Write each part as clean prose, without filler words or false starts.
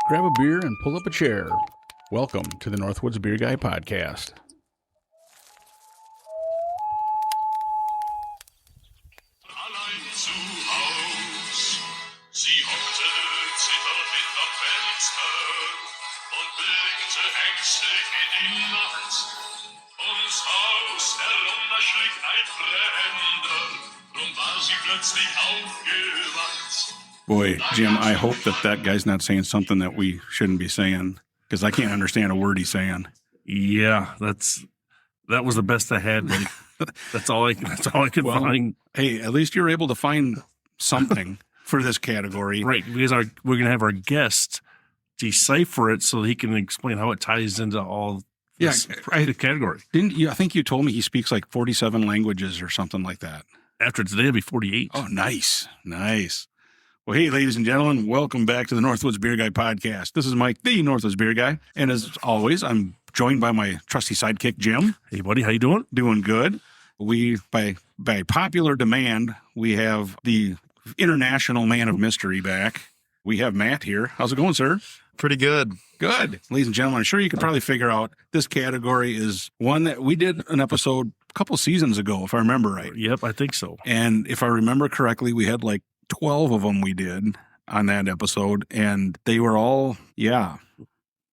Grab a beer and pull up a chair. Welcome to the Northwoods Beer Guy Podcast. Allein zu Haus, sie hockte zitternd hinterm Fenster und blickte ängstlich in die Nacht. Ums Haus herum erschritt ein Fremder, drum war sie plötzlich aufgewacht. Boy, Jim, I hope that guy's not saying something that we shouldn't be saying, because I can't understand a word he's saying. Yeah, that was the best I had. That's all I could find. Hey, at least you're able to find something for this category. Right, because we're going to have our guest decipher it so he can explain how it ties into all this category. Didn't you? I think you told me he speaks like 47 languages or something like that. After today, it'll be 48. Oh, nice. Well, hey, ladies and gentlemen, welcome back to the Northwoods Beer Guy Podcast. This is Mike, the Northwoods Beer Guy. And as always, I'm joined by my trusty sidekick, Jim. Hey, buddy, how you doing? Doing good. We, by popular demand, we have the international man of mystery back. We have Matt here. How's it going, sir? Pretty good. Good. Ladies and gentlemen, I'm sure you could probably figure out this category is one that we did an episode a couple seasons ago, if I remember right. Yep, I think so. And if I remember correctly, we had like 12 of them we did on that episode, and they were all,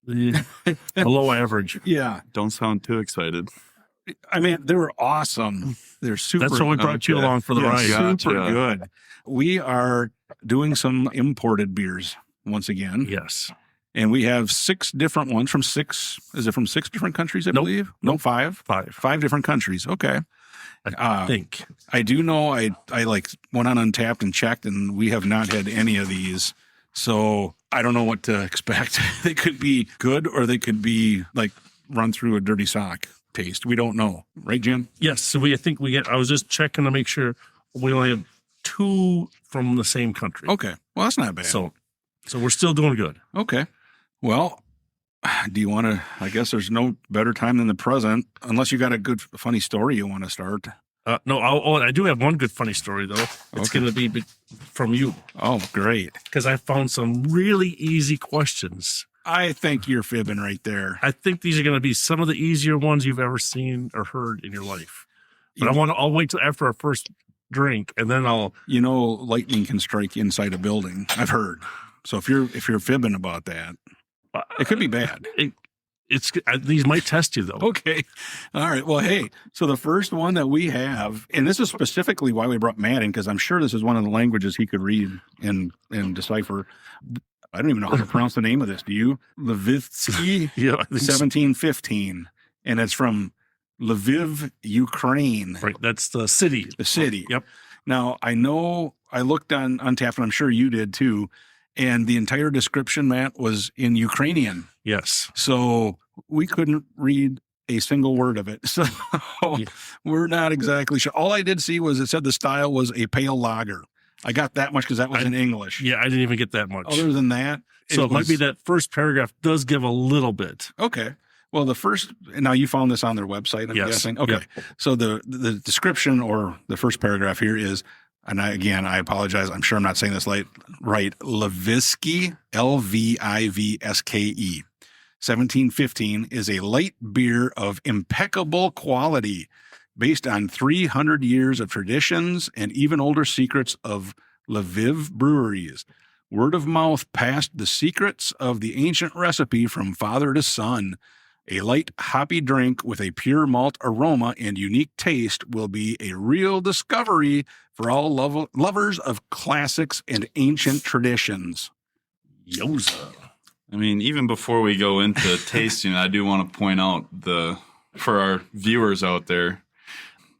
Below average. Yeah. Don't sound too excited. I mean, they were awesome. They're super. That's why we brought you along for the ride. Super good. We are doing some imported beers once again. Yes. And we have 6 different ones from 6. Is it from 6 different countries, I believe? No, 5? 5. 5 different countries. Okay. I think. I do know I like went on Untapped and checked, and we have not had any of these. So I don't know what to expect. They could be good, or they could be like run through a dirty sock taste. We don't know. Right, Jim? Yes. So I was just checking to make sure we only have 2 from the same country. Okay. Well, that's not bad. So we're still doing good. Okay. Well, do you want to, I guess there's no better time than the present, unless you got a good, funny story you want to start. No, I do have one good funny story, though. It's going to be from you. Oh, great. Because I found some really easy questions. I think you're fibbing right there. I think these are going to be some of the easier ones you've ever seen or heard in your life. But I'll wait till after our first drink, and then I'll... You know, lightning can strike inside a building. I've heard. So if you're fibbing about that, it could be bad. These might test you, though. Okay. All right. Well, hey, so the first one that we have, and this is specifically why we brought Matt in, because I'm sure this is one of the languages he could read and decipher. I don't even know how to pronounce the name of this. Do you? Lvivsky 1715. And it's from Lviv, Ukraine. Right. That's the city. The city. Yep. Now, I know I looked on Untapped, and I'm sure you did too. And the entire description, Matt, was in Ukrainian. Yes. So we couldn't read a single word of it. So we're not exactly sure. All I did see was it said the style was a pale lager. I got that much because that was in English. Yeah, I didn't even get that much. Other than that. So it might be that first paragraph does give a little bit. Okay. Well, now you found this on their website, I'm guessing. Okay. Yep. So the description or the first paragraph here is, and I apologize. I'm sure I'm not saying this right. Lvivsky, Lvivske. 1715 is a light beer of impeccable quality based on 300 years of traditions and even older secrets of Lviv breweries. Word of mouth passed the secrets of the ancient recipe from father to son. A light, hoppy drink with a pure malt aroma and unique taste will be a real discovery for all lovers of classics and ancient traditions. Yoza. I mean, even before we go into tasting, I do want to point out for our viewers out there,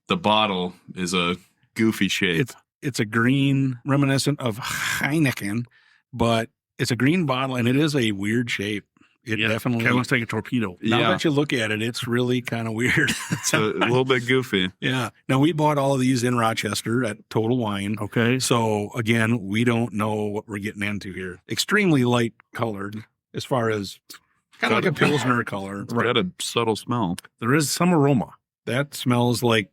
the bottle is a goofy shape. It's a green, reminiscent of Heineken, but it's a green bottle and it is a weird shape. It definitely looks like a torpedo. Now that you look at it, it's really kind of weird. It's a little bit goofy. Yeah. Now, we bought all of these in Rochester at Total Wine. Okay. So, again, we don't know what we're getting into here. Extremely light colored as far as kind of like a Pilsner color. It's got a subtle smell. There is some aroma. That smells like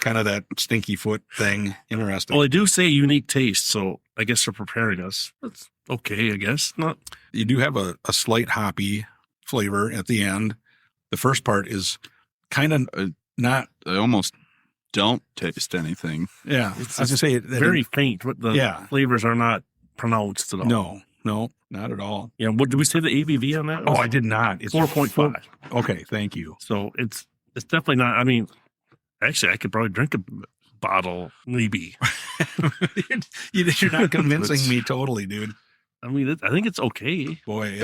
kind of that stinky foot thing. Interesting. Well, they do say unique taste, so I guess they're preparing us. That's okay, I guess. Not. You do have a slight hoppy flavor at the end. The first part is kind of not. I almost don't taste anything. Yeah, It's I was gonna say very faint, but the flavors are not pronounced at all. No, not at all. Yeah. What did we say the ABV on that? Oh, I did not. It's 4.5. Okay, thank you. So it's definitely not. I mean, actually, I could probably drink a bottle, maybe. You're not convincing me totally, dude. I mean, I think it's okay. Boy,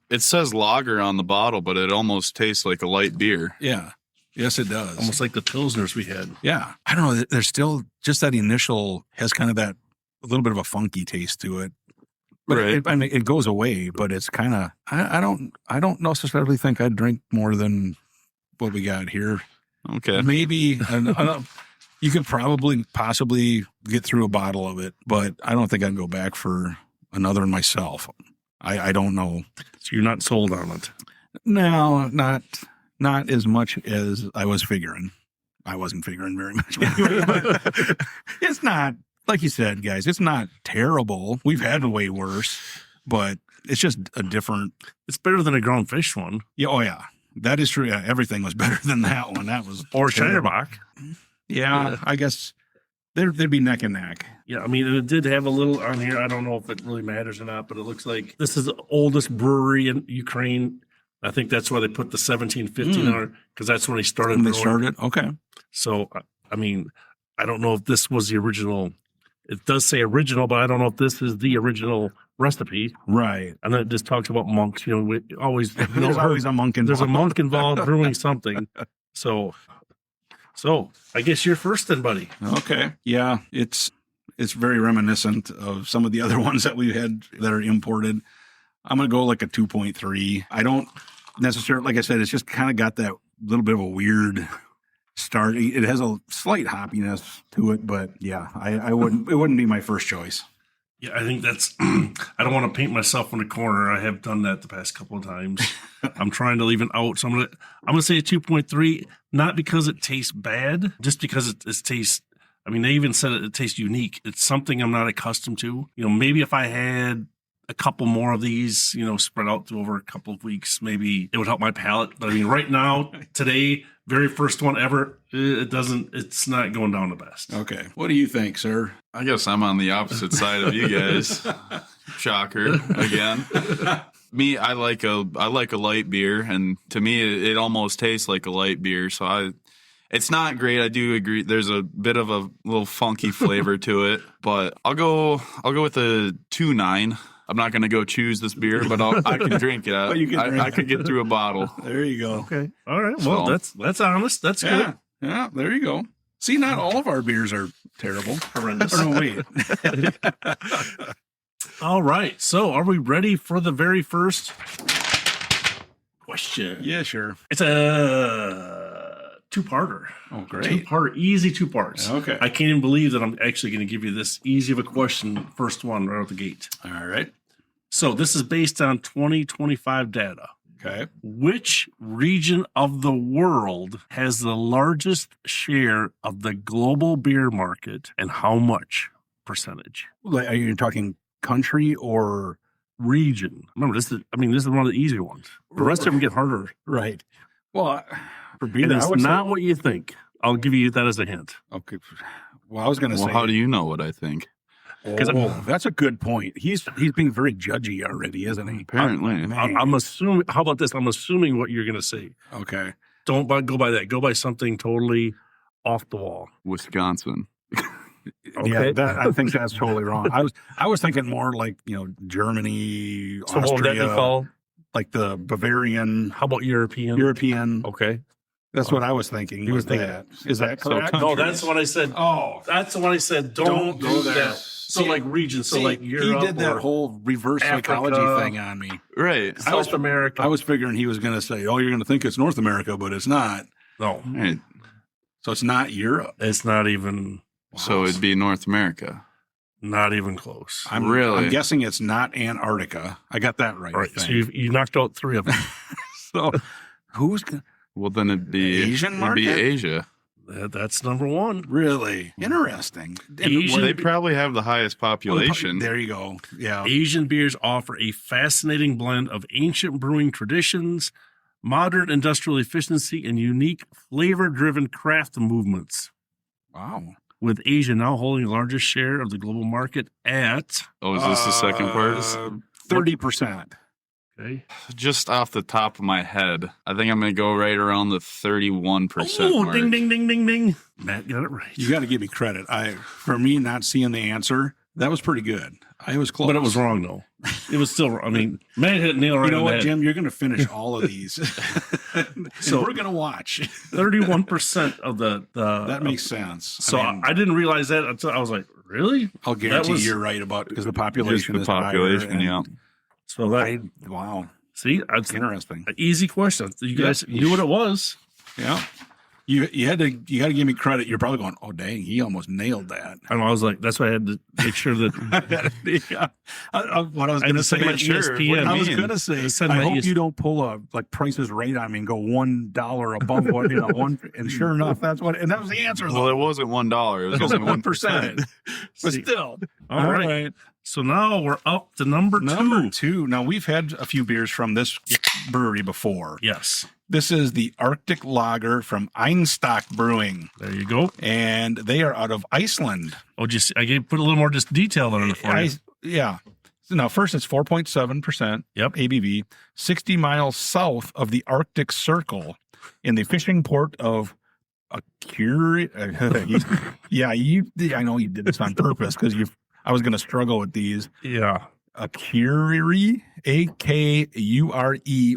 It says lager on the bottle, but it almost tastes like a light beer. yeah. Yes, it does. Almost like the Pilsners we had. Yeah. I don't know. There's still just that initial has kind of that a little bit of a funky taste to it. But Right. it goes away, but it's kind of, I don't necessarily think I'd drink more than what we got here. Okay. Maybe you could possibly get through a bottle of it, but I don't think I'd go back for another one myself. I don't know. So you're not sold on it. No, not as much as I was figuring. I wasn't figuring very much. But it's not, like you said, guys, it's not terrible. We've had way worse, but it's just a different. It's better than a ground fish one. Yeah, oh yeah, that is true. Yeah, everything was better than that one. That was Or terrible. Shinerbach. Yeah, I guess they'd be neck and neck. Yeah, I mean, it did have a little on here. I don't know if it really matters or not, but it looks like this is the oldest brewery in Ukraine. I think that's why they put the 1715 on it, because that's when they started. When they brewing. started, okay. So, I mean, I don't know if this was the original. It does say original, but I don't know if this is the original recipe. Right. And then it just talks about monks. You know, we always There's always a monk involved. there's a monk involved brewing something. So I guess you're first then, buddy. Okay. Yeah, it's very reminiscent of some of the other ones that we had that are imported. I'm going to go like a 2.3. I don't necessarily, like I said, it's just kind of got that little bit of a weird start. It has a slight hoppiness to it, but yeah, it wouldn't be my first choice. Yeah, I think that's. I don't want to paint myself in a corner. I have done that the past couple of times. I'm trying to leave it out, so I'm gonna say a 2.3. Not because it tastes bad, just because it tastes. I mean, they even said it tastes unique. It's something I'm not accustomed to. You know, maybe if I had a couple more of these, you know, spread out through over a couple of weeks, maybe it would help my palate. But I mean, right now, today, very first one ever, it's not going down the best. Okay. What do you think, sir? I guess I'm on the opposite side of you guys. Shocker again. Me, I like a light beer, and to me, it almost tastes like a light beer. So it's not great. I do agree. There's a bit of a little funky flavor to it, but I'll go with a 2.9. I'm not going to go choose this beer, but I can drink it. But you can drink I could get through a bottle. There you go. Okay. All right. Well, So- that's honest. That's Yeah. good. Yeah. There you go. See, not all of our beers are terrible. Horrendous. Or no, wait. All right. So, are we ready for the very first question? Yeah, sure. It's a two-parter. Oh, great. Two-parter, easy two parts. Okay. I can't even believe that I'm actually going to give you this easy of a question, first one right out the gate. All right. So, this is based on 2025 data. Okay. Which region of the world has the largest share of the global beer market, and how much percentage? Like, are you talking country or Region. Remember, this is one of the easier ones. The rest of them get harder. right? Well, for beer, And I it's would not say, what you think. I'll give you that as a hint. okay. Well, I was going to Well, say. how do you know what I think? Oh, that's a good point. He's being very judgy already, isn't he? Apparently. Man. I'm assuming. How about this? I'm assuming what you're going to say. Okay. Don't go by that. Go by something totally off the wall. Wisconsin. Yeah, I think that's totally wrong. I was thinking more like, Germany, So what would that be Austria, called? like the Bavarian, How about European? European. Okay. That's what I was thinking. You were was thinking that. Is that So correct? No, that's what I said. Oh, That's what I said. Don't go do there. that. So See- like region. So see, like Europe. he did that or whole reverse Africa. psychology thing on me. Right. South America. I was figuring he was going to say, "Oh, you're going to think it's North America, but it's not. no, Right. So it's not Europe." it's not even. So it'd be North America. Not even close. Really? I'm guessing it's not Antarctica. I got that right. All right. I So think. you knocked out three of them. So who's going? Well, then it'd be Asian it'd be market? Asia. That's number one. Really interesting. Asian- Well, they probably have the highest population. There you go. Yeah. Asian beers offer a fascinating blend of ancient brewing traditions, modern industrial efficiency, and unique flavor-driven craft movements. Wow. With Asia now holding the largest share of the global market at, Oh, is this the second part? 30%. okay, Just off the top of my head, I think I'm going to go right around the 31% oh, mark. ding, ding, ding, ding, ding. Matt got it right. You got to give me credit. For me not seeing the answer, that was pretty good. I was close. But it was wrong, though. It was still wrong. I mean, Matt hit nail right You know on what, that. Jim? You're going to finish all of these. So we're going to watch. 31% of the That makes sense. So I didn't realize that until I was like, really? I'll guarantee you're right about because the population Just the is higher population, and yeah. So that, wow, see, that's interesting. an easy question. You guys Yeah. knew what it was. Yeah, you got to give me credit. You're probably going, oh dang, he almost nailed that. And I was like, that's why I had to make sure that Yeah. What I was going to say, my sure. ESPN. I was mean? going to say, Send I my hope ES you don't pull a Prices Right on me and go $1 above what one. And sure enough, that's what. And that was the answer. Well, it wasn't $1. It was only 1%. But See. still, All right. So now we're up to number two. Now we've had a few beers from this brewery before. Yes. This is the Arctic Lager from Einstock Brewing, There you go. and they are out of Iceland. Oh, just I put a little more just detail on it for you. Yeah. So now, first, it's 4.7% Yep. ABV, 60 miles south of the Arctic Circle in the fishing port of Akuri. I know you did this on purpose because I was going to struggle with these. Yeah. Akureyri,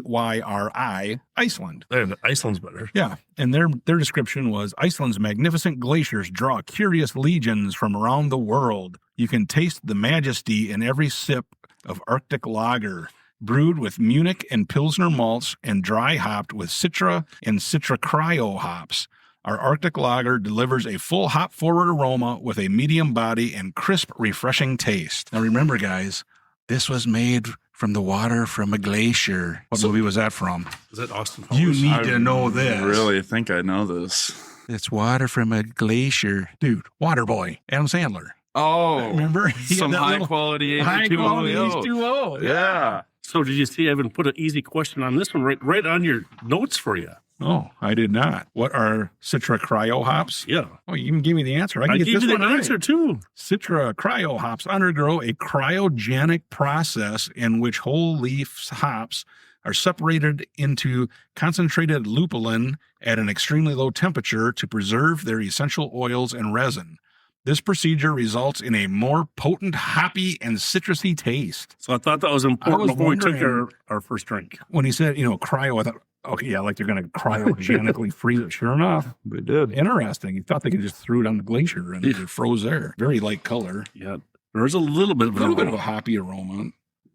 Akureyri, Iceland. There, the Iceland's better. Yeah, and their description was Iceland's magnificent glaciers draw curious legions from around the world. You can taste the majesty in every sip of Arctic Lager, brewed with Munich and Pilsner malts and dry hopped with Citra and Citra Cryo hops. Our Arctic Lager delivers a full hop-forward aroma with a medium body and crisp, refreshing taste. Now remember, guys, this was made from the water from a glacier. What movie was that from? Is that Austin You Powers? need to know this. Really think I know this. It's water from a glacier. Dude, Waterboy, Adam Sandler. Oh, Remember? He had some that high little quality high quality H2O. H2O. Yeah. So did you see I even put an easy question on this one right on your notes for you? Oh, I did not. What are Citra Cryo hops? Yeah. Oh, you can give me the answer. I I can get gave this you the one right. answer too. Citra Cryo hops undergo a cryogenic process in which whole leaf hops are separated into concentrated lupulin at an extremely low temperature to preserve their essential oils and resin. This procedure results in a more potent, hoppy, and citrusy taste. So I thought that was important was before we took wondering- our first drink. When he said, cryo, I thought, okay, yeah, like they're going to cryogenically freeze it. Sure enough. They did. Interesting. You thought they could just threw it on the glacier and it froze there. Very light color. Yeah. There's a little bit of A little bit of a hoppy aroma.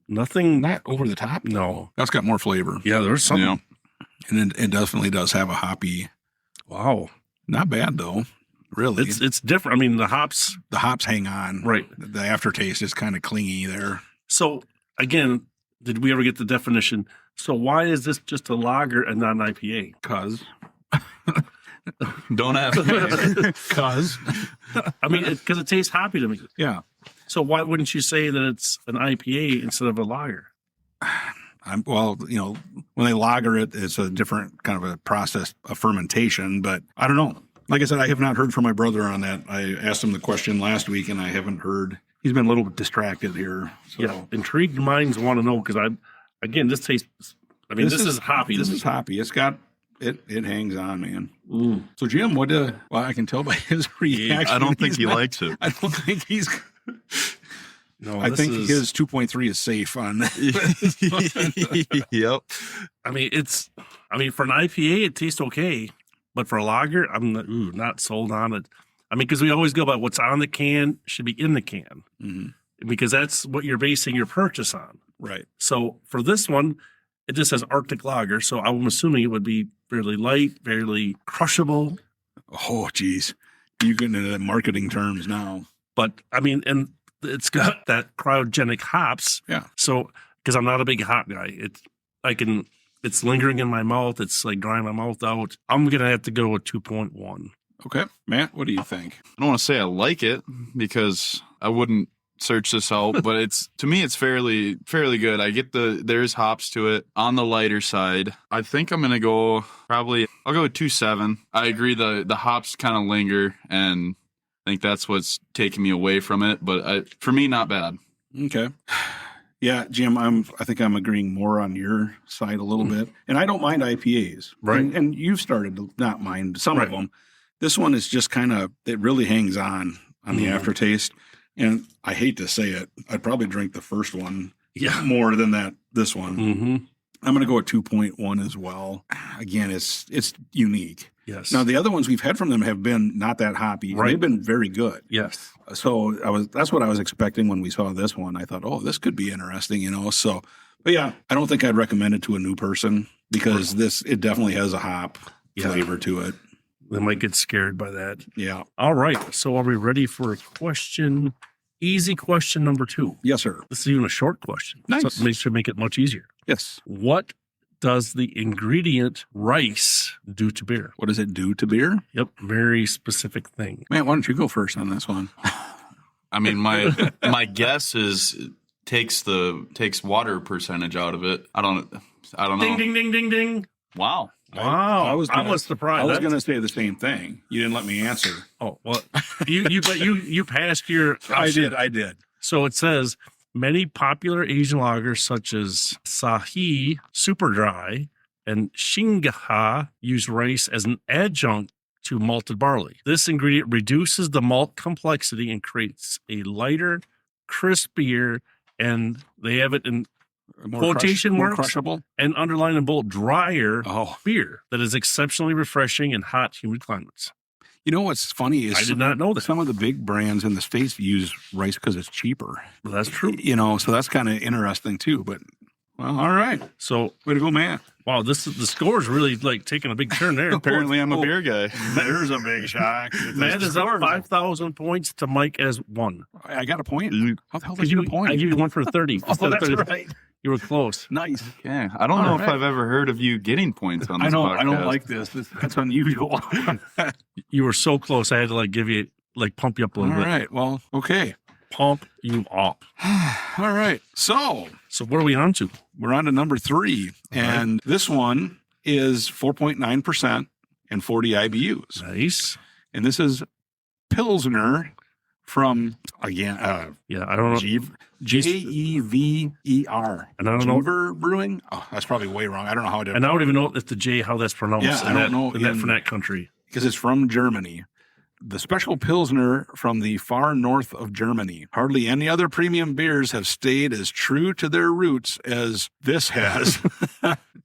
nothing. Not over the top. No. That's got more flavor. Yeah, there's something. Yeah. And it definitely does have a hoppy. Wow. Not bad, though. Really. It's different. I mean, the hops. The hops hang on. Right. The aftertaste is kind of clingy there. So again, did we ever get the definition? So why is this just a lager and not an IPA? Because. Don't ask me. Because. I mean, because it tastes hoppy to me. Yeah. So why wouldn't you say that it's an IPA instead of a lager? When they lager it, it's a different kind of a process of fermentation, but I don't know. Like I said, I have not heard from my brother on that. I asked him the question last week and I haven't heard. He's been a little bit distracted here. So. Yeah, intrigued minds want to know because this tastes. I mean, this is hoppy. This is hoppy. It's got it hangs on, man. Mm. So Jim, well, I can tell by his reaction. I don't think he's he not- likes it. I don't think he's. No, I think his 2.3 is safe on. Yep. I mean, for an IPA, it tastes okay, but for a lager, I'm not sold on it. I mean, because we always go by what's on the can should be in the can, because that's what you're basing your purchase on. Right. So for this one, it just says Arctic Lager, so I'm assuming it would be fairly light, fairly crushable. Oh, geez. You getting into the marketing terms now. But I mean, and it's got that cryogenic hops. Yeah. So because I'm not a big hop guy, I can It's lingering in my mouth. It's like drying my mouth out. I'm going to have to go with 2.1. Okay. Matt, what do you think? I don't want to say I like it because I wouldn't search this out, but to me it's fairly good. I get there's hops to it on the lighter side. I think I'm gonna go I'll go with 2.7. I agree the hops kind of linger, and I think that's what's taking me away from it. But for me, not bad. Okay. Yeah, Jim, I think I'm agreeing more on your side a little bit. And I don't mind IPAs. Right. And you've started to not mind some of them. This one is just it really hangs on the aftertaste. And I hate to say it, I'd probably drink the first one more than this one. Mm-hmm. I'm going to go with 2.1 as well. Again, it's unique. Yes. Now, the other ones we've had from them have been not that hoppy. Right. They've been very good. Yes. So that's what I was expecting when we saw this one. I thought, oh, this could be interesting, So, but yeah, I don't think I'd recommend it to a new person because it definitely has a hop flavor to it. They might get scared by that. Yeah. All right. So are we ready for easy question number 2? Yes, sir. This is even a short question. Nice. So it should make it much easier. Yes. What does the ingredient rice do to beer? What does it do to beer? Yep. Very specific thing. Man, why don't you go first on this one? I mean, my guess is takes water percentage out of it. I don't know. Ding, ding, ding, ding, ding. Wow. Wow. I was surprised. I was going to say the same thing. You didn't let me answer. Oh, well, you passed your. I did. So it says many popular Asian lagers such as Sahi Super Dry and Shingaha use rice as an adjunct to malted barley. This ingredient reduces the malt complexity and creates a lighter, crispier, and they have it in quotation marks crushable and underline in bold, drier beer that is exceptionally refreshing in hot, humid climates. You know what's funny is I did not know that. Some of the big brands in the States use rice because it's cheaper. Well, that's true. So that's kind of interesting too. But well, all right. So way to go, Matt. Wow, the score is really like taking a big turn there. Apparently, I'm a beer guy. There's a big shock. Matt is up 5,000 points to Mike as 1. I got a point. How the hell did you you get a point? I give you 1 for 30. Oh, that's 30. right. You were close. Nice. Yeah, I don't know if I've ever heard of you getting points on this podcast. I don't like this. That's unusual. You were so close. I had to give you pump you up a little bit. All right. Well, okay. Pump you up. All right. So what are we on to? We're on to number 3. And this one is 4.9% and 40 IBUs. Nice. And this is Pilsner from, again, I don't know. Jever. And I don't know. Jever Brewing? Oh, that's probably way wrong. I don't know how to. And I don't even know if the J, how that's pronounced. Yeah, I don't know. For that country. Because it's from Germany. The special Pilsner from the far north of Germany. Hardly any other premium beers have stayed as true to their roots as this has.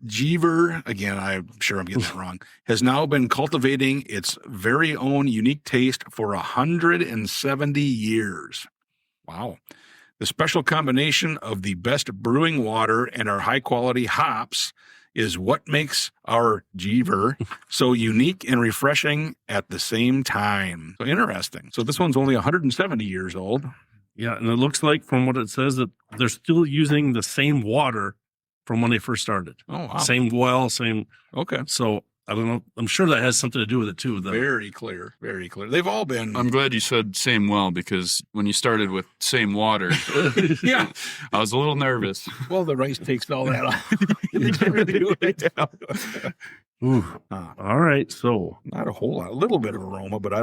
Jever, again, I'm sure I'm getting that wrong, has now been cultivating its very own unique taste for 170 years. Wow. The special combination of the best brewing water and our high-quality hops is what makes our Jever so unique and refreshing at the same time. So interesting. So this one's only 170 years old. Yeah, and it looks like from what it says that they're still using the same water from when they first started. Oh, wow. Same well, same. Okay. So I don't know. I'm sure that has something to do with it too. Though. Very clear. Very clear. They've all been. I'm glad you said same well because when you started with same water, yeah, I was a little nervous. Well, the rice takes all that off. All right. So not a whole lot, a little bit of aroma, but I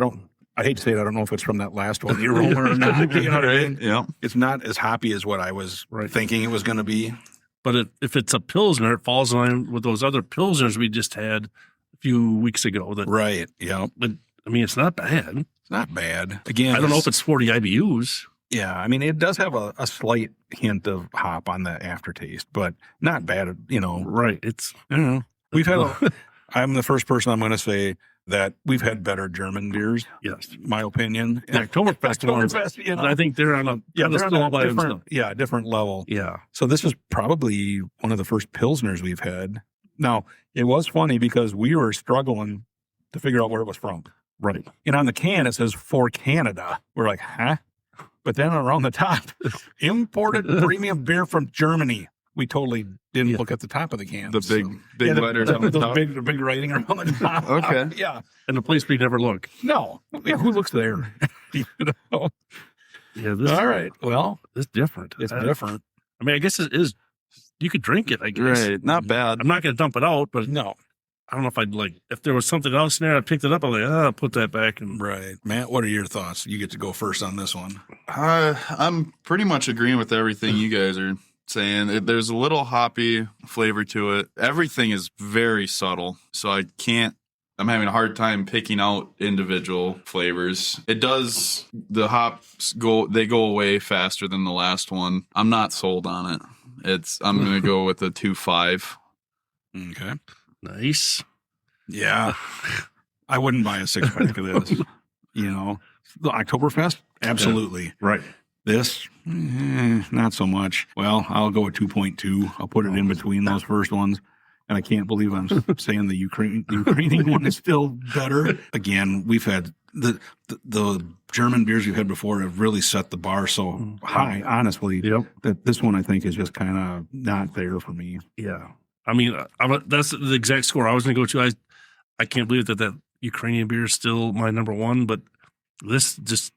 hate to say it. I don't know if it's from that last one, the aroma or not. You know what I mean? Yeah. It's not as hoppy as what I was thinking it was going to be. But if it's a Pilsner, it falls in line with those other Pilsners we just had a few weeks ago. Right. Yeah. But I mean, it's not bad. It's not bad. Again, I don't know if it's 40 IBUs. Yeah. I mean, it does have a slight hint of hop on the aftertaste, but not bad, Right. It's, I don't know. We've had, I'm the first person I'm going to say that we've had better German beers. Yes. My opinion. The Oktoberfest, I think they're on a different level. Yeah. So this is probably one of the first Pilsners we've had. Now, it was funny because we were struggling to figure out where it was from. Right. And on the can, it says for Canada. We're like, huh? But then around the top, imported premium beer from Germany. We totally didn't look at the top of the can. The big letters on the top. The big writing around the top. Okay. Yeah. And the place we never look. No. Yeah, who looks there? You know? Yeah. This, All right. Well, it's different. it's different. I mean, I guess it is. You could drink it, I guess. Right. Not bad. I'm not going to dump it out, but No. I don't know if I'd like, if there was something else in there, I picked it up. I'm like, I'll put that back. And Right. Matt, what are your thoughts? You get to go first on this one. I'm pretty much agreeing with everything you guys are saying. There's a little hoppy flavor to it. Everything is very subtle, so I'm having a hard time picking out individual flavors. It does, the hops go away faster than the last one. I'm not sold on it. I'm going to go with a 2.5. Okay. nice. Yeah. I wouldn't buy a 6-pack of this. You know, the Oktoberfest? Absolutely. Right. This, not so much. Well, I'll go with 2.2. I'll put it in between those first ones. And I can't believe I'm saying the Ukrainian one is still better. Again, we've had the German beers we've had before have really set the bar so high, honestly, that this one I think is just kind of not there for me. Yeah. I mean, that's the exact score I was going to go to. I can't believe that Ukrainian beer is still my number one, but this just,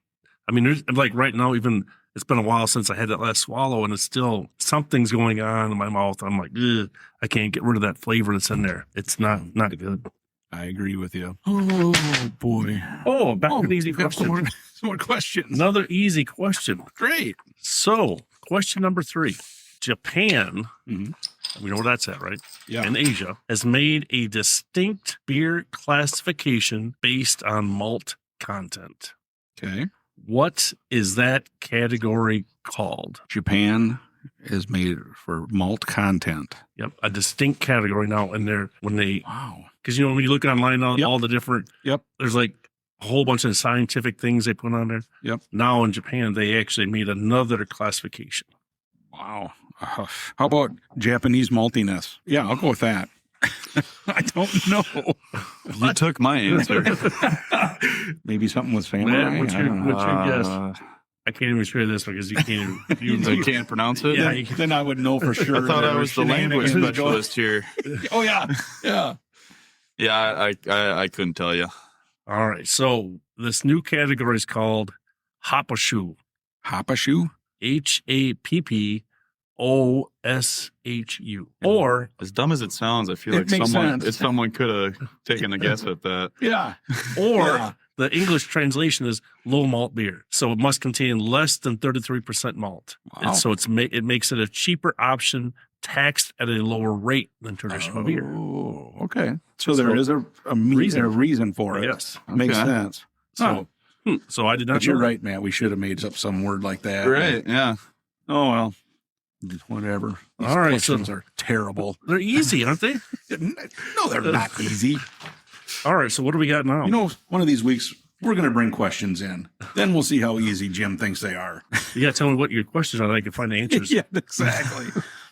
I mean, there's like right now, even it's been a while since I had that last swallow, and it's still something's going on in my mouth. I'm like, ugh, I can't get rid of that flavor that's in there. It's not good. I agree with you. Oh boy. Oh, back to the easy question. Some more questions. Another easy question. Great. So, question number 3. Japan, Mhm. we know where that's at, right? Yeah. In Asia, has made a distinct beer classification based on malt content. Okay. What is that category called? Japan is made for malt content. Yep, a distinct category now. And Wow. because when you look online, all the different, Yep. there's like a whole bunch of scientific things they put on there. Yep. Now in Japan, they actually made another classification. Wow. How about Japanese maltiness? Yeah, I'll go with that. I don't know. You took my answer. Maybe something with samurai. Man, what's I your don't know. guess? I can't even share this because you can't. You can't pronounce it? Yeah, Then I would know for sure. I thought I was the language shenanigans specialist here. Oh yeah, yeah. Yeah, I couldn't tell you. All right. So this new category is called happoshu. Happoshu. HAPPOSHU. Or As dumb as it sounds, I feel It like makes sense. someone could have taken a guess at that. Yeah. or the English translation is low malt beer. So it must contain less than 33% malt. Wow. And so it makes it a cheaper option, taxed at a lower rate than traditional beer. Oh, okay. So there is a reason for it. Yes. Makes Okay. sense. So, so I did not. But you're know. right, man. We should have made up some word like that. Right, yeah. Oh well. Whatever. These All right, questions so- are terrible. They're easy, aren't they? No, they're not easy. All right. So what do we got now? You know, one of these weeks we're going to bring questions in. Then we'll see how easy Jim thinks they are. You got to tell me what your questions are. I can find the answers. Yeah, exactly.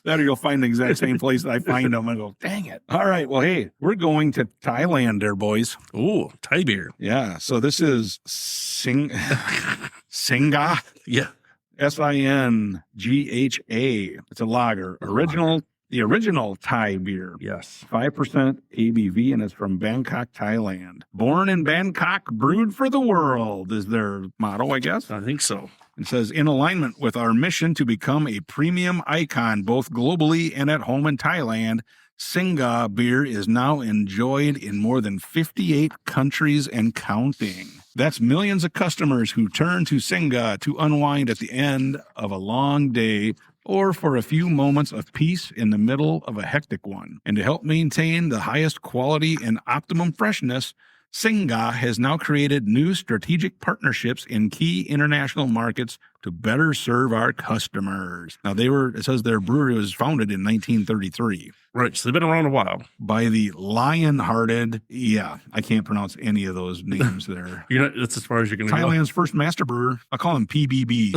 That or you'll find the exact same place that I find them and go, dang it. All right. Well, hey, we're going to Thailand there, boys. Ooh, Thai beer. Yeah. So this is Singha. Yeah. Singha. It's a lager. The original Thai beer. Yes. 5% ABV, and it's from Bangkok, Thailand. Born in Bangkok, brewed for the world is their motto, I guess. I think so. It says, in alignment with our mission to become a premium icon both globally and at home in Thailand, Singha beer is now enjoyed in more than 58 countries and counting. That's millions of customers who turn to Singha to unwind at the end of a long day or for a few moments of peace in the middle of a hectic one. And to help maintain the highest quality and optimum freshness, Singha has now created new strategic partnerships in key international markets to better serve our customers. Now, it says their brewery was founded in 1933 Right. So they've been around a while. by the Lion-Hearted. Yeah, I can't pronounce any of those names there. That's as far as you're going to go. Thailand's first master brewer. I'll call him PBB.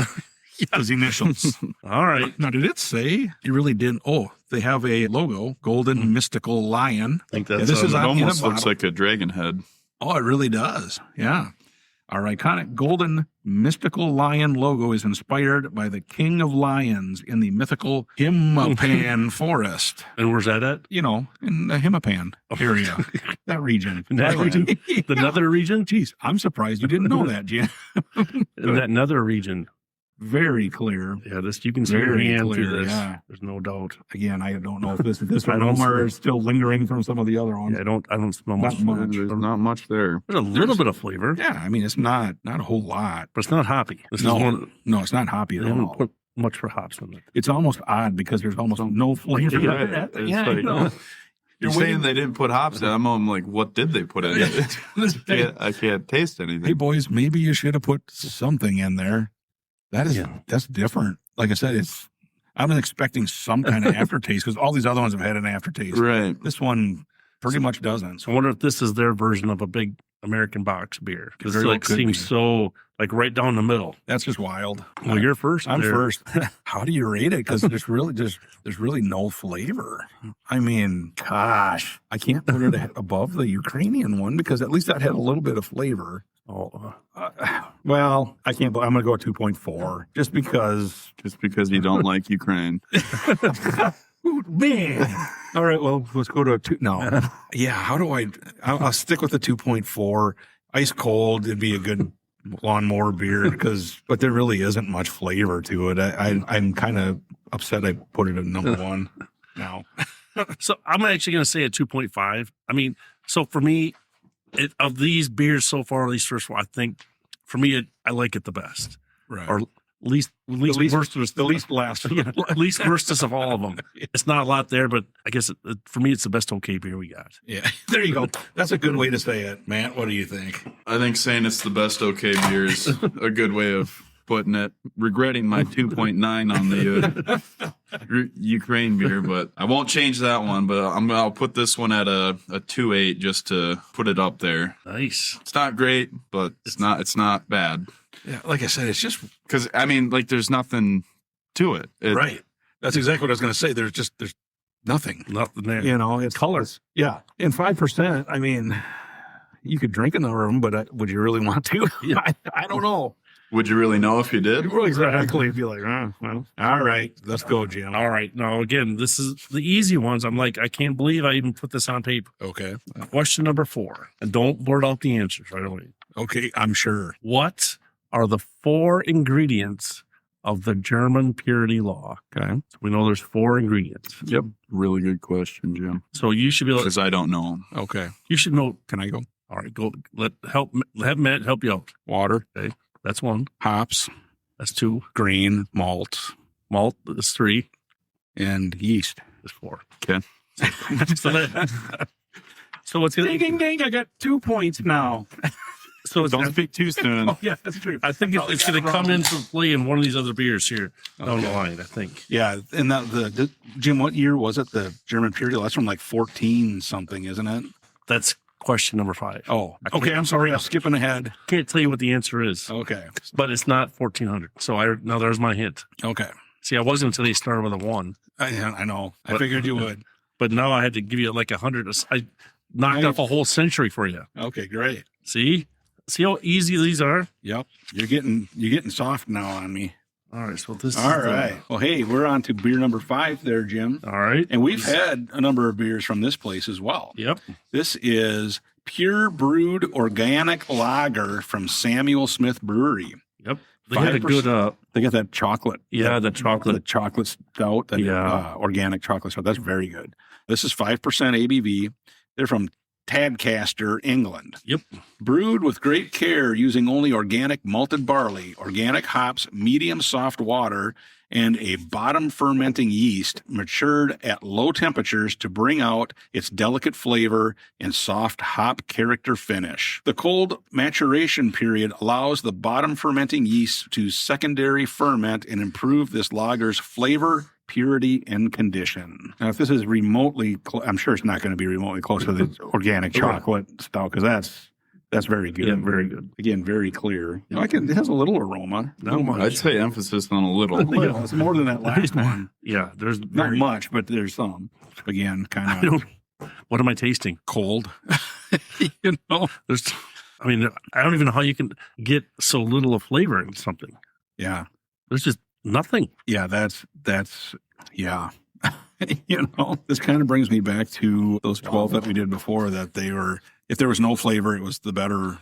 His initials. All right. Now, did it say? It really didn't. Oh, they have a logo, golden mystical lion. I think Yeah, that's this is It on in a almost looks bottle. like a dragon head. Oh, it really does. Yeah. Our iconic golden mystical lion logo is inspired by the king of lions in the mythical Himmapan forest. And where's that at? You know, in the Himmapan area, that region. In that region? The nether region? Jeez, I'm surprised you didn't know that, Jim. In that nether region. Very clear. Yeah, this you can see your Very hand clear, through this. yeah. There's no doubt. Again, I don't know if this I don't aroma is still lingering from some of the other ones. Yeah, I don't smell Not much. much. There's not much there. There's a little bit of flavor, Yeah, I mean, it's not a whole lot. but it's not hoppy. This No, is one. no, it's not hoppy They at haven't all. put much for hops in it. It's almost odd because there's almost no flavor. Yeah, It's I like- know. You're saying they didn't put hops in. I'm like, what did they put in it? I can't taste anything. Hey, boys, maybe you should have put something in there. That's different. Like I said, I'm expecting some kind of aftertaste because all these other ones have had an aftertaste. Right. This one pretty much doesn't. So I wonder if this is their version of a big American box beer because it Very well like could seems be. so like right down the middle. That's just wild. Well, you're first. I'm there. first. How do you rate it? Because there's really no flavor. I mean, gosh, I can't put it above the Ukrainian one because at least that had a little bit of flavor. Oh, Well, I can't. I'm going to go 2.4 just because. Just because you don't like Ukraine. Ooh, man. All right. Well, let's go to a 2. No. Yeah. How do I'll stick with the 2.4. Ice cold. It'd be a good lawnmower beer but there really isn't much flavor to it. I'm kind of upset I put it at number 1 now. so I'm actually going to say a 2.5. I mean, so for me, of these beers so far, at least first one, I think for me, I like it the best, Right. or least worstest, the least last. yeah, least worstest of all of them. It's not a lot there, but I guess for me, it's the best okay beer we got. Yeah. There you go. That's a good way to say it. Matt, what do you think? I think saying it's the best okay beer is a good way of putting it. Regretting my 2.9 on the Ukraine beer, but I won't change that one. But I'll put this one at a 2.8 just to put it up there. Nice. It's not great, but it's not bad. Yeah, like I said, it's just Because I mean, like, there's nothing to it. right. That's exactly what I was going to say. There's nothing. Nothing there. You know, it's colors. Yeah, and 5%. I mean, you could drink another of them, but would you really want to? Yeah. I don't know. Would you really know if you did? Exactly. Be like, well, all right, let's go, Jim. All right. Now, again, this is the easy ones. I'm like, I can't believe I even put this on paper. Okay. Question number 4. And don't blurt out the answers right away. Okay, I'm sure. What are the 4 ingredients of the German purity law? Okay. So we know there's 4 ingredients. Yep. Really good question, Jim. So you should be able Because I don't know 'em. Okay. you should know. Can I go? All right, go have Matt help you out. Water, Okay. That's 1. hops, That's 2. grain, malt, Malt is 3. and yeast. Is 4. Okay. So it's Ding, ding, ding. I got 2 points now. so it's Don't speak too soon. Oh, yeah, that's true. I think it's going to come into play in one of these other beers here down the line, I think. Yeah, and the Jim, what year was it? The German purity law? That's from like 14 something, isn't it? That's question number 5. Oh, okay. I'm sorry. I'm skipping ahead. Can't tell you what the answer is, Okay. but it's not 1400. So now there's my hint. Okay. See, I wasn't until they started with a 1, I know. I But- figured you would. but now I had to give you like 100. I knocked off a whole century for you. Okay, great. See how easy these are? Yep. You're getting soft now on me. All right. So this All is right. Well, hey, we're on to beer number 5 there, Jim. all right. And we've had a number of beers from this place as well. Yep. This is Pure Brewed Organic Lager from Samuel Smith Brewery. Yep. They had a 5%. good, They got that chocolate. yeah, the The chocolate. chocolate stout, that Yeah. organic chocolate stout. That's very good. This is 5% ABV. They're from Tadcaster, England. Yep. Brewed with great care using only organic malted barley, organic hops, medium soft water, and a bottom fermenting yeast matured at low temperatures to bring out its delicate flavor and soft hop character finish. The cold maturation period allows the bottom fermenting yeast to secondary ferment and improve this lager's flavor, purity, and condition. Now, if this is remotely, I'm sure it's not going to be remotely close to the organic chocolate stout because that's very good. Yeah, very good. Again, very clear. You know, it has a little aroma. Not much. I'd say emphasis on a little. Well, it's more than that last one. Yeah. There's Not much, but there's some. Again, I kind of don't. What am I tasting? cold. You know, There's I mean, I don't even know how you can get so little of flavor in something. Yeah. There's just nothing. Yeah. That's yeah. This kind of brings me back to those 12 that we did before, that they were, if there was no flavor, it was the better.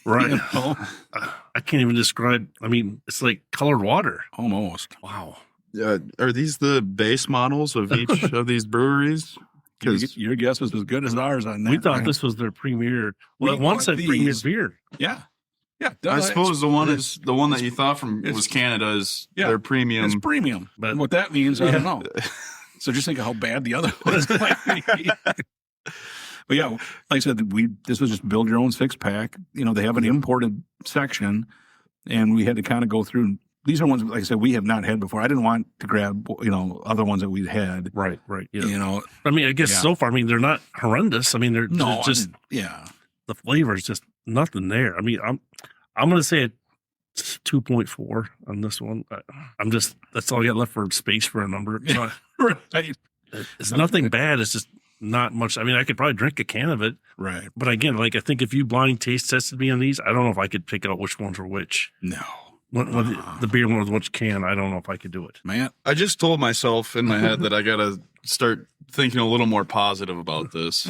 Right. I can't even describe. I mean, it's like colored water. Almost. Wow. Are these the base models of each of these breweries? Because Your guess was as good as ours on that. We thought right? this was their premier. Well, one said these. premier beer. Yeah. Yeah. I suppose the one that you thought from was Canada is their premium. It's premium. But what that means, I don't know. So just think of how bad the other was. But yeah, like I said, this was just build your own 6-pack. They have an imported section, and we had to kind of go through. These are ones, like I said, we have not had before. I didn't want to grab, other ones that we'd had. Right. Yeah. I mean, I guess so far, I mean, they're not horrendous. I mean, they're just the flavor is just nothing there. I mean, I'm going to say it's 2.4 on this one. That's all I got left for space for a number. So Right. It's nothing bad. It's just not much. I mean, I could probably drink a can of it. Right. But again, I think if you blind taste tested me on these, I don't know if I could pick out which ones were which. No. The beer one with which can, I don't know if I could do it. Man. I just told myself in my head that I got to start thinking a little more positive about this.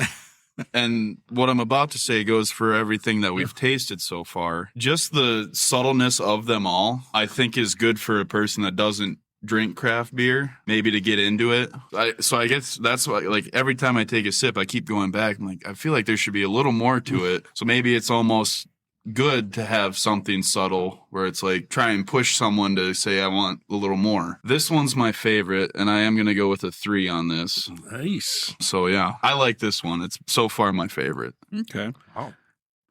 And what I'm about to say goes for everything that we've tasted so far. Just the subtleness of them all, I think, is good for a person that doesn't drink craft beer, maybe to get into it. So I guess that's why, every time I take a sip, I keep going back. I'm like, I feel like there should be a little more to it. So maybe it's almost good to have something subtle where it's like try and push someone to say, I want a little more. This one's my favorite, and I am going to go with a 3 on this. Nice. So yeah, I like this one. It's so far my favorite. Okay. Wow.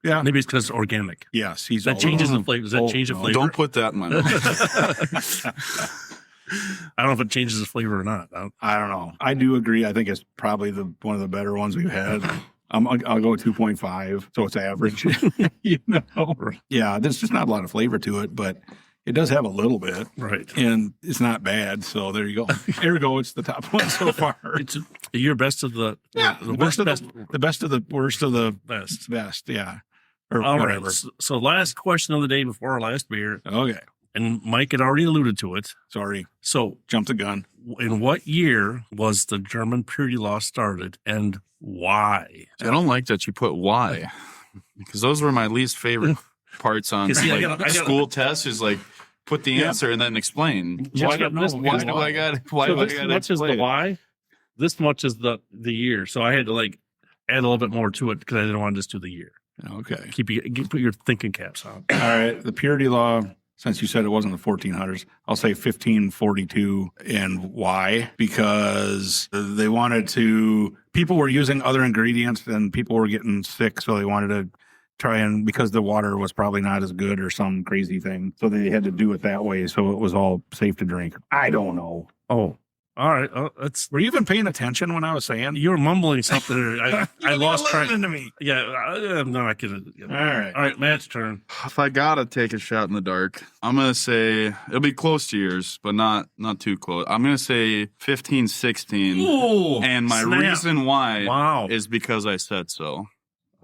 Yeah. Maybe it's because it's organic. Yes. That changes the flavor. Does that change the flavor? Don't put that in my mouth. I don't know if it changes the flavor or not. I don't know. I do agree. I think it's probably one of the better ones we've had. I'll go 2.5, so it's average. Yeah, there's just not a lot of flavor to it, but it does have a little bit, right? And it's not bad. So there you go. Here we go. It's the top one so far. It's your best of the the best of the best of the worst of the best. Yeah. Or all whatever. right. So last question of the day before our last beer. Okay. And Mike had already alluded to it. Sorry. So jump the gun. In what year was the German purity law started, and why? I don't like that you put why, because those were my least favorite parts on school tests. Is put the answer and then explain. Why do I got much is the why? This much is the year. So I had to add a little bit more to it because I didn't want to just do the year. Okay. Put your thinking caps on. All right. The purity law. Since you said it wasn't the 1400s, I'll say 1542. And why? Because they wanted to, people were using other ingredients and people were getting sick. So they wanted to try and, because the water was probably not as good or some crazy thing. So they had to do it that way. So it was all safe to drink. I don't know. Oh, all right. Were you even paying attention when I was saying? You were mumbling something. I lost track. Listening to me. Yeah. No, I couldn't. All right. Matt's turn. If I gotta take a shot in the dark, I'm gonna say it'll be close to yours, but not too close. I'm gonna say 15, 16. Ooh, and my reason why is because I said so.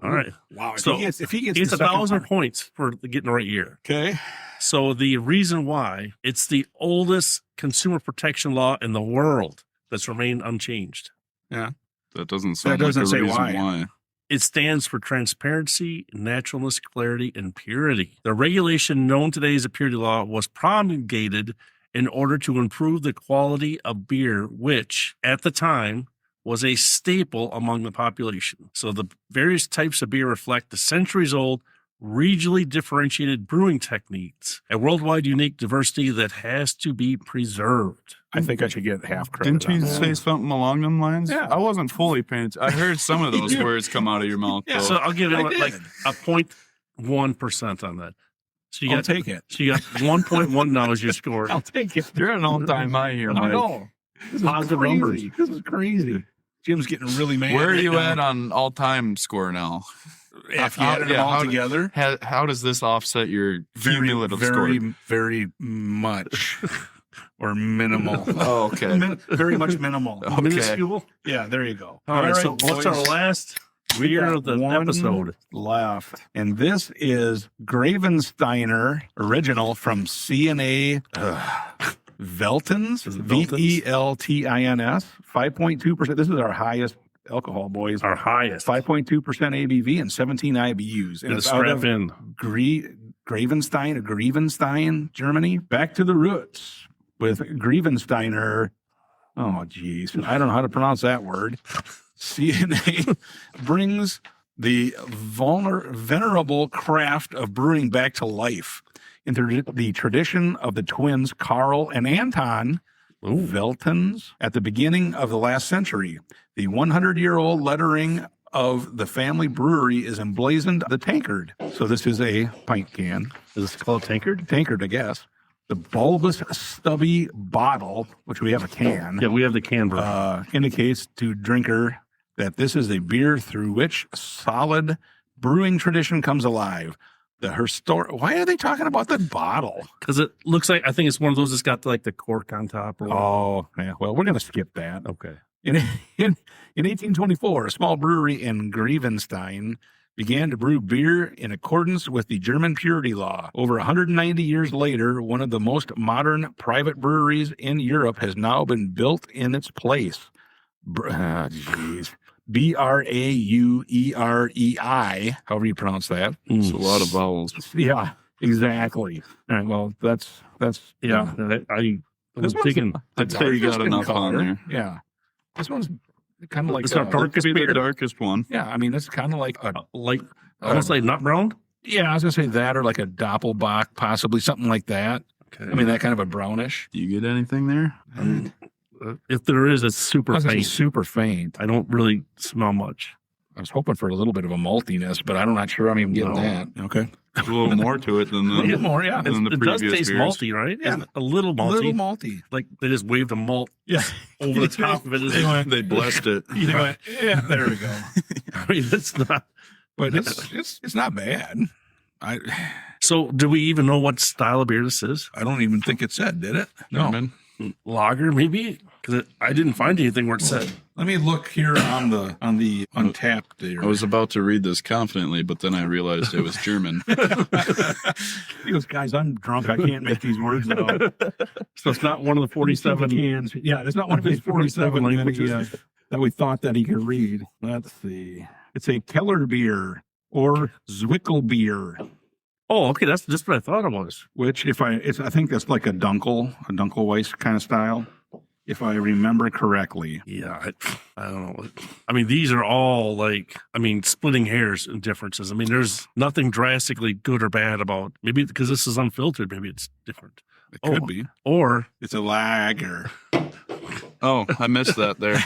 All right. Wow. So if he gets it's 1,000 points for getting the right year. Okay. So the reason why, it's the oldest consumer protection law in the world that's remained unchanged. Yeah. That doesn't sound like a reason why. It stands for transparency, naturalness, clarity, and purity. The regulation known today as the purity law was promulgated in order to improve the quality of beer, which at the time was a staple among the population. So the various types of beer reflect the centuries-old, regionally differentiated brewing techniques, a worldwide unique diversity that has to be preserved. I think I should get half credit. Didn't you say something along them lines? Yeah. I wasn't fully paying attention. I heard some of those words come out of your mouth. Yeah. So I'll give it a 0.1% on that. So I'll take it. So you got 1.1 now as your score. I'll take it. You're an all-time high here, Mike. I know. This is Positive crazy. numbers. This is crazy. Jim's getting really mad. Where are you now. at on all-time score now? If you added them all together, how does this offset your cumulative score? Very much or minimal. Oh, okay. Very much minimal. Okay. Minuscule? Yeah, there you go. All right, so boys. what's our last Beer of the One episode. left. And this is Gravensteiner original from C&A Veltins. Is it Veltins? Veltins. 5.2%. This is our highest alcohol, boys. Our highest. 5.2% ABV and 17 IBUs. And Gotta it's out strap of in. Grevenstein, Germany. Back to the roots with Grevensteiner. Oh, geez. I don't know how to pronounce that word. CNA brings the venerable craft of brewing back to life into the tradition of the twins Carl and Anton Veltins at the beginning of the last century. The 100-year-old lettering of the family brewery is emblazoned the tankard. So this is a pint can. Is this called tankard? Tankard, I guess. The bulbous, stubby bottle, which we have a can, Yeah, we have the can version. indicates to drinker that this is a beer through which solid brewing tradition comes alive. Why are they talking about the bottle? Because it looks like, I think it's one of those that's got like the cork on top. Or whatever. Oh, yeah. Well, we're going to skip that. Okay. In 1824, a small brewery in Grevenstein began to brew beer in accordance with the German purity law. Over 190 years later, one of the most modern private breweries in Europe has now been built in its place. Brauerei, however you pronounce that. It's a lot of vowels. Yeah, exactly. All right, well, that's Yeah. I was thinking. I'd say you got enough on there. Yeah. This one's kind of like It's our darkest Be the beer. darkest one. Yeah, I mean, it's kind of like Like, almost like nut brown. yeah, I was gonna say that or like a Doppelbock, possibly something like that. Okay. I mean, that kind of a brownish. Do you get anything there? If there is, it's I super was gonna say faint. super faint. I don't really smell much. I was hoping for a little bit of a maltiness, but I'm not sure I'm even getting No. that. Okay, There's a little more to it than a little the. more, yeah, Than the It does previous taste beers. malty, right? Yeah. Isn't it? A little a malty. little malty. Like they just waved a malt Yeah, over the top of it. They blessed it. Yeah, there we go. I mean, it's not. But it's not bad. I So, do we even know what style of beer this is? don't even think it said, did it? No. German. Lager, maybe? Because I didn't find anything where it said. Let me look here on the Untapped there. I was about to read this confidently, but then I realized it was German. He goes, guys, I'm drunk. I can't make these words out. So it's not one of the 47 cans. Yeah, it's not one of his 47 languages. that we thought that he could read. Let's see. It's a Keller beer or Zwickel beer, Oh, okay. That's just what I thought it was. which I think that's like a Dunkelweiss kind of style, if I remember correctly. Yeah, I don't know. I mean, these are all like, splitting hairs and differences. I mean, there's nothing drastically good or bad about, maybe because this is unfiltered, maybe it's different. It could be. Or It's a lager. Oh, I missed that there.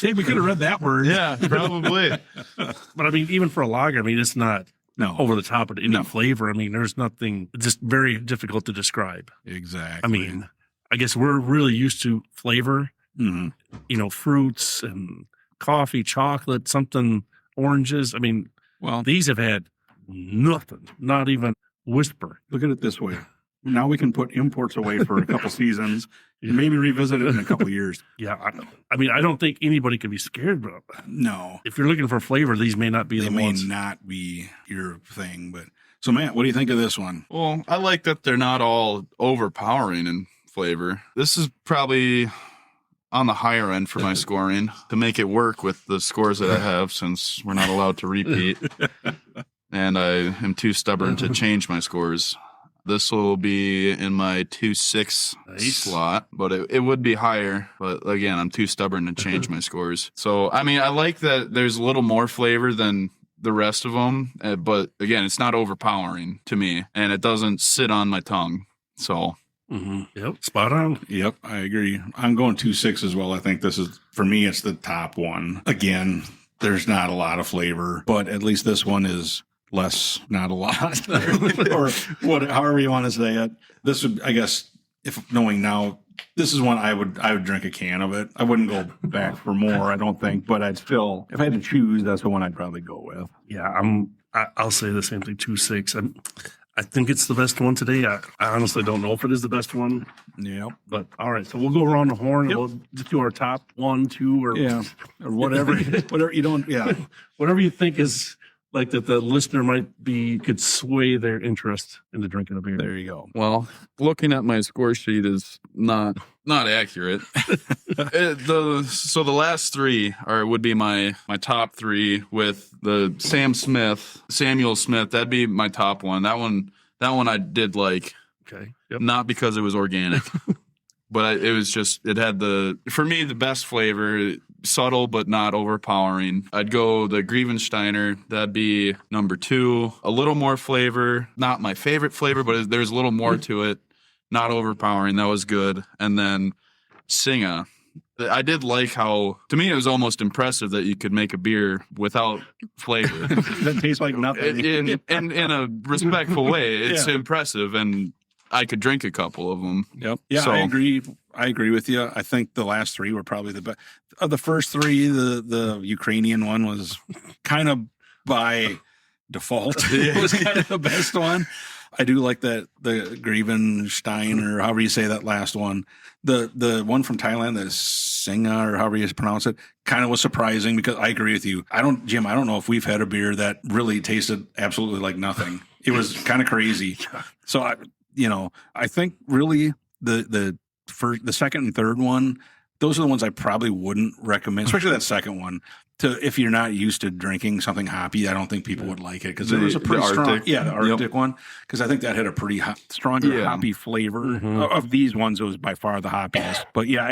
Hey, we could have read that word. Yeah, probably. but I mean, even for a lager, I mean, it's not No. over the top of any No. flavor. I mean, there's nothing, it's just very difficult to describe. Exactly. I mean, I guess we're really used to flavor, Mhm. Fruits and coffee, chocolate, something, oranges. I mean, Well, these have had nothing, not even whisper. look at it this way. Now we can put imports away for a couple seasons, and maybe revisit it in a couple years. Yeah. I mean, I don't think anybody could be scared, but No, if you're looking for flavor, these may not be they the may ones. not be your thing. But so, Matt, what do you think of this one? Well, I like that they're not all overpowering in flavor. This is probably on the higher end for my scoring to make it work with the scores that I have, since we're not allowed to repeat. And I am too stubborn to change my scores. This will be in my 2.6 Nice. slot, but it would be higher. But again, I'm too stubborn to change my scores. So, I mean, I like that there's a little more flavor than the rest of them. But again, it's not overpowering to me, and it doesn't sit on my tongue. So, Yep. Spot on. Yep, I agree. I'm going 2.6 as well. I think this is, for me, it's the top one. Again, there's not a lot of flavor, but at least this one is less, not a lot, or however you want to say it. This would, I guess, if knowing now, this is one I would drink a can of it. I wouldn't go back for more, I don't think, but I'd still, if I had to choose, that's the one I'd probably go with. Yeah. I'll say the same thing. 2.6. I think it's the best one today. I honestly don't know if it is the best one, Yeah. but all right. So we'll go around the horn Yep. and we'll just do our top 1, 2, or Or whatever. Whatever you don't. Yeah. whatever you think is like that the listener could sway their interest into drinking a beer. There you go. Well, looking at my score sheet is not accurate. So the last three would be my top three with the Samuel Smith. That'd be my top one. That one I did like. Okay. Yep. Not because it was organic, but it had for me the best flavor. Subtle but not overpowering. I'd go the Grievensteiner. That'd be number 2. A little more flavor. Not my favorite flavor, but there's a little more to it. Not overpowering. That was good. And then Singa. I did like how, to me, it was almost impressive that you could make a beer without flavor. That tastes like nothing. In a respectful way, it's impressive, and I could drink a couple of them. Yep. Yeah, So- I agree. I agree with you. I think the last 3 were probably the best. Of the first 3, the Ukrainian one was kind of by default. It was kind of the best one. I do like the Grievenstein, or however you say that last one. The one from Thailand, the Singa, or however you pronounce it, kind of was surprising because I agree with you. Jim, I don't know if we've had a beer that really tasted absolutely like nothing. It was kind of crazy. So I think really the second and third one, those are the ones I probably wouldn't recommend, especially that second one. If you're not used to drinking something hoppy, I don't think people would like it because it was a pretty strong, Arctic. the Arctic one, because I think that had a pretty stronger hoppy flavor. Of these ones. It was by far the hoppiest. But yeah,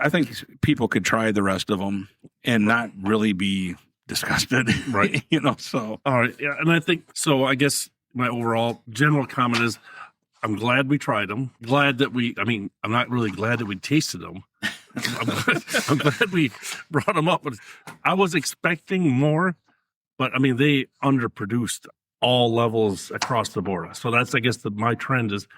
I think people could try the rest of them and not really be disgusted, Right. So All right. Yeah. And I think so. I guess my overall general comment is I'm glad we tried them. I'm not really glad that we tasted them. I'm glad we brought them up. But I was expecting more, but they underproduced all levels across the board. So that's, I guess, my trend is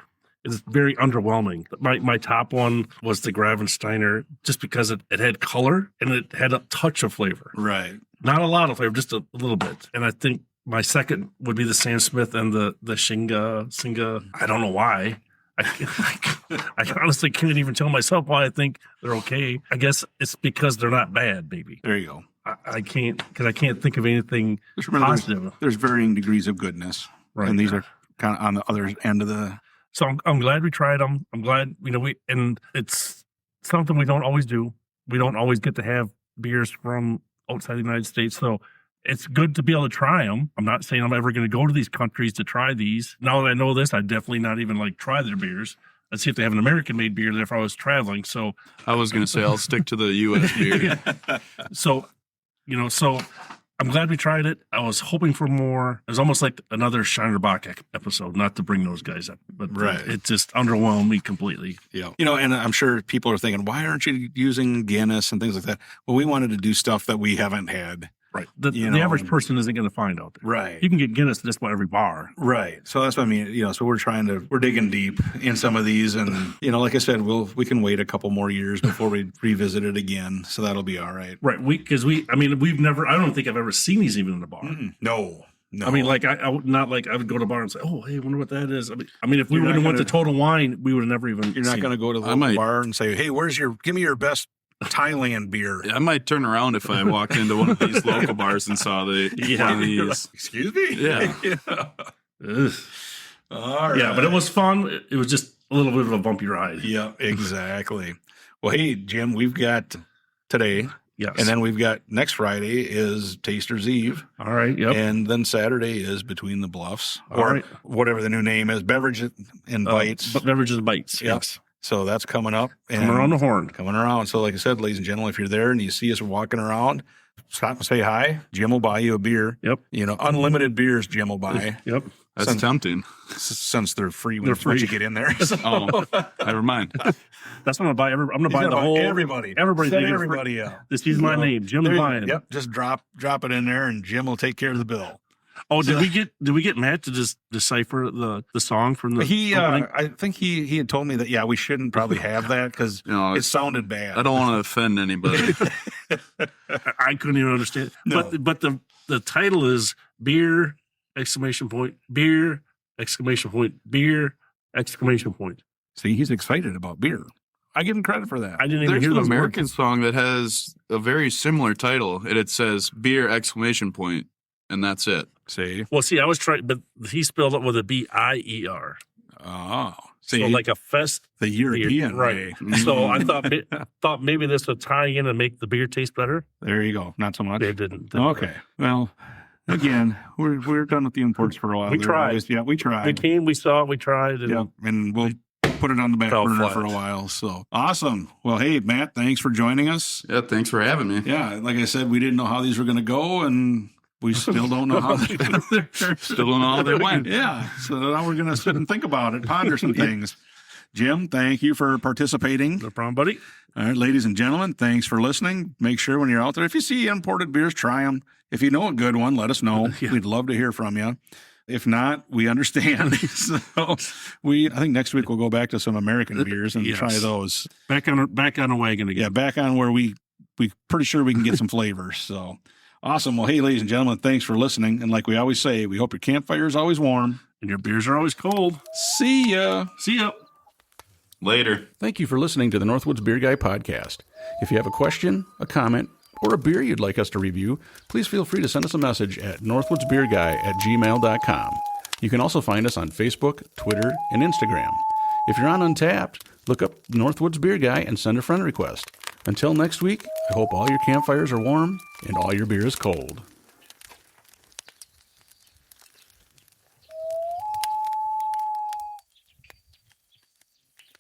very underwhelming. My top one was the Gravensteiner, just because it had color and it had a touch of flavor. right. Not a lot of flavor, just a little bit. And I think my second would be the Sam Smith and the Singa. I don't know why. I honestly can't even tell myself why I think they're okay. I guess it's because they're not bad, maybe. There you go. I can't think of anything Just remember, positive. there's varying degrees of goodness, Right. and these are kind of on the other end of the. So I'm glad we tried them. I'm glad, and it's something we don't always do. We don't always get to have beers from outside the United States. So it's good to be able to try them. I'm not saying I'm ever going to go to these countries to try these. Now that I know this, I'd definitely not even try their beers. Let's see if they have an American-made beer there if I was traveling. So, I was going to say I'll stick to the U.S. beer. so I'm glad we tried it. I was hoping for more. It was almost like another Shinerbach episode, not to bring those guys up, but Right. it just underwhelmed me completely. Yeah. And I'm sure people are thinking, why aren't you using Guinness and things like that? Well, we wanted to do stuff that we haven't had. Right. The average person isn't going to find out there. Right. You can get Guinness at just about every bar. Right. So that's what I mean. So we're digging deep in some of these. And, like I said, we can wait a couple more years before we revisit it again. So that'll be all right. Right. We've never, I don't think I've ever seen these even in a bar. No. I would go to a bar and say, oh, hey, I wonder what that is. If we You're would not have went to gonna- Total Wine, we would have never even You're not seen going to it. go to the I might- bar and say, hey, give me your best Thailand beer. I might turn around if I walked into one of these local bars and saw one of these. Excuse me? Yeah. Ugh. All right. Yeah, but it was fun. It was just a little bit of a bumpy ride. Yeah, exactly. Well, hey, Jim, we've got today, Yes. and then we've got next Friday is Taster's Eve, All right. Yep. and then Saturday is Between the Bluffs, All or right. whatever the new name is, Beverage and Bites. Beverages and Bites. Yep. Yes. So that's coming up. Coming around the horn. Coming around. So like I said, ladies and gentlemen, if you're there and you see us walking around, stop and say hi. Jim will buy you a beer. Yep. Unlimited beers Jim will buy. Yep. That's Since- tempting. Since they're free They're once you free. get in there. Oh, never mind. That's what I'm going to buy. I'm going to buy the whole. everybody. Everybody's Set making it everybody up. This is my name. Jim's There- buying. Yep. Just drop it in there, and Jim will take care of the bill. Oh, did we get Matt to just decipher the song from the opening? I think he had told me that we shouldn't probably have that because it sounded bad. I don't want to offend anybody. I couldn't even understand. No. But the title is beer ! Beer exclamation point, beer, exclamation point. See, he's excited about beer. I give him credit for that. I didn't even There's hear an those American words. song that has a very similar title, and it says beer exclamation point, and that's it. See? Well, see, I was trying, but he spelled it with a B-I-E-R. Oh, see, So like a fest the European right. way. So I thought maybe this would tie in and make the beer taste better. There you go. Not so much. It didn't. Okay. Well, again, we're done with the imports for a while. We They're tried. always- yeah, we We tried. came, we saw it, we tried. And Yeah, and we'll put it on the back Fell burner flat. for a while. So awesome. Well, hey, Matt, thanks for joining us. Yeah, thanks for having me. Yeah, like I said, we didn't know how these were going to go, and we still don't know how they're Still don't know how they went. Yeah, so now we're going to sit and think about it, ponder some things. Jim, thank you for participating. No problem, buddy. All right, ladies and gentlemen, thanks for listening. Make sure when you're out there, if you see imported beers, try them. If you know a good one, let us know. Yeah. We'd love to hear from you. If not, we understand. So I think next week we'll go back to some American beers and Yes. try those. Back on a wagon again. Yeah, back on where we pretty sure we can get some flavors. So awesome. Well, hey, ladies and gentlemen, thanks for listening. And like we always say, we hope your campfire is always warm. And your beers are always cold. See ya. See ya. Later. Thank you for listening to the Northwoods Beer Guy podcast. If you have a question, a comment, or a beer you'd like us to review, please feel free to send us a message at northwoodsbeerguy@gmail.com. You can also find us on Facebook, Twitter, and Instagram. If you're on Untappd, look up Northwoods Beer Guy and send a friend request. Until next week, I hope all your campfires are warm and all your beer is cold.